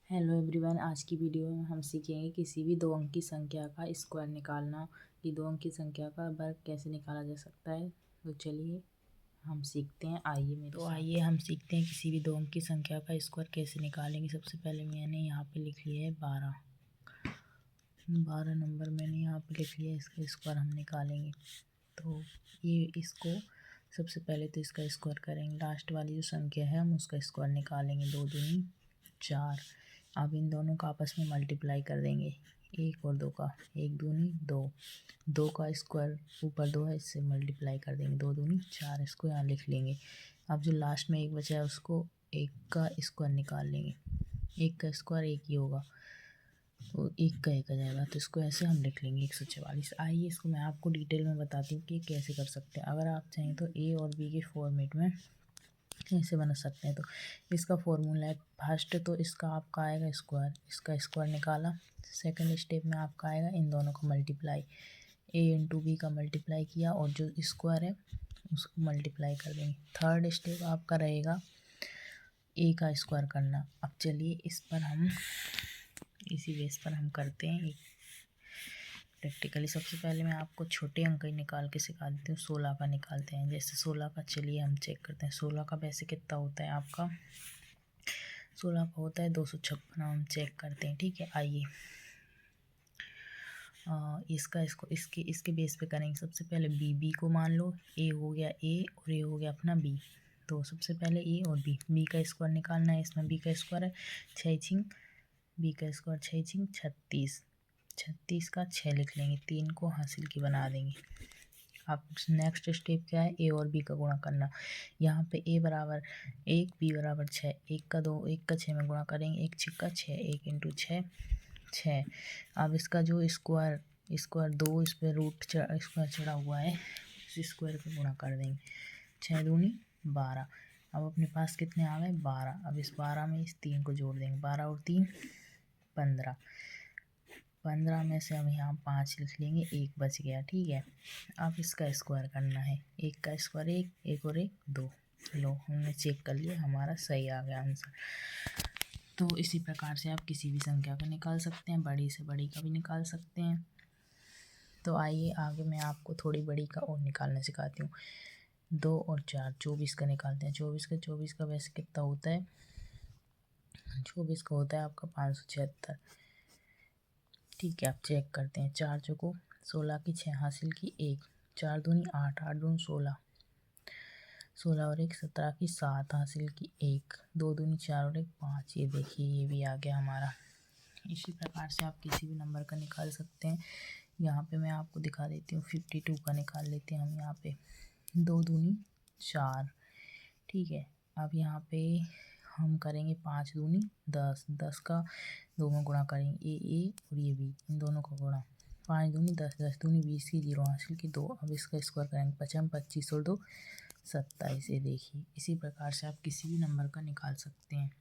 Hello everyone, आज की video में हम सीखेंगे किसी भी दो अंकी संख्या का स्क्वायर निकालना। कि दो अंकी संख्या का वर्ग कैसे निकाला जा सकता है। तो चलिए हम सीखते हैं। आइए हम सीखते हैं किसी भी दो अंकी संख्या का स्क्वायर कैसे निकालेंगे। सबसे पहले मैंने यहाँ पे लिख लिया है 12 नंबर मैंने यहाँ पे लिख लिया है। इसका स्क्वायर हम निकालेंगे तो ये इसको सबसे पहले तो इसका स्क्वायर करेंगे। लास्ट वाली जो संख्या है हम उसका स्क्वायर निकालेंगे। 2 दूनी 4। अब इन दोनों का आपस में मल्टीप्लाई कर देंगे। 1 और 2 का, 1 दूनी 2, 2 का स्क्वायर ऊपर 2 है, इससे मल्टीप्लाई कर देंगे। 2 दूनी 4, इसको यहाँ लिख लेंगे। अब जो लास्ट में 1 बचा है उसको 1 का स्क्वायर निकाल लेंगे। 1 का स्क्वायर 1 ही होगा तो 1 का 1 आ जाएगा, तो इसको ऐसे हम लिख लेंगे 144। आइए इसको मैं आपको डिटेल में बताती हूँ कि कैसे कर सकते हैं। अगर आप चाहें तो ए और बी के फॉर्मेट में कैसे बना सकते हैं। तो इसका फॉर्मूला है, फर्स्ट तो इसका आपका आएगा स्क्वायर, इसका स्क्वायर निकाला। सेकंड स्टेप में आपका आएगा इन दोनों का मल्टीप्लाई, ए इंटू बी का मल्टीप्लाई किया और जो स्क्वायर है उसको मल्टीप्लाई कर देंगे। थर्ड स्टेप आपका रहेगा ए का स्क्वायर करना। अब चलिए इस पर हम इसी बेस पर हम करते हैं प्रैक्टिकली। सबसे पहले मैं आपको छोटे अंक ही निकाल के सिखा देती हूँ। 16 का निकालते हैं। जैसे 16 का चलिए हम चेक करते हैं। 16 का वैसे कितना होता है आपका, 16 का होता है 256। हम चेक करते हैं, ठीक है। आइए इसके बेस पे करेंगे। सबसे पहले बी को मान लो, ए हो गया ए और ए हो गया अपना बी। तो सबसे पहले ए और बी का स्क्वायर निकालना है। इसमें बी का स्क्वायर है 6 छिंग, बी का स्क्वायर 6 छिंग 36, 36 का 6 लिख लेंगे। 3 को हासिल की बना देंगे। अब नेक्स्ट स्टेप क्या है, ए और बी का गुणा करना। यहाँ पे ए बराबर 1, बी बराबर 6, 1 का 2, 1 का 6 में गुणा करेंगे। 1 छिक्का 6, 1 इंटू 6 6। अब इसका जो स्क्वायर 2 इस पर स्क्वायर चढ़ा हुआ है, इस स्क्वायर पे गुणा कर देंगे। 6 दूनी 12। अब अपने पास कितने आ गए 12। अब इस 12 में इस 3 को जोड़ देंगे। 12 और 3 15, 15 में से हम यहाँ 5 लिख लेंगे, 1 बच गया, ठीक है। अब इसका स्क्वायर करना है। 1 का स्क्वायर 1, 1 और 1 2। लो हमने चेक कर लिया, हमारा सही आ गया आंसर। तो इसी प्रकार से आप किसी भी संख्या का निकाल सकते हैं, बड़ी से बड़ी का भी निकाल सकते हैं। तो आइए आगे मैं आपको थोड़ी बड़ी का और निकालना सिखाती हूँ। 2 और 4 24 का निकालते हैं। 24 का वैसे कितना होता है, 24 का होता है आपका 576, ठीक है। आप चेक करते हैं। 4 चौको 16 की 6 हासिल की 1, 4 दूनी 8, 8 दूनी 16, 16 और 1 17 की 7 हासिल की 1, 2 दूनी 4 और 1 5। ये देखिए ये भी आ गया हमारा। इसी प्रकार से आप किसी भी नंबर का निकाल सकते हैं। यहाँ पे मैं आपको दिखा देती हूँ। 52 का निकाल लेते हैं हम। यहाँ पे 2 दूनी 4, ठीक है। अब यहाँ पे हम करेंगे 5 दूनी 10, 10 का 2 में गुणा करेंगे। ए और ये बी, इन दोनों का गुणा। 5 दूनी 10, 10 दूनी 20 की 0 हासिल की 2। अब इसका स्क्वायर करेंगे। 55 25 और 2 27। ये देखिए इसी प्रकार से आप किसी भी नंबर का निकाल सकते हैं।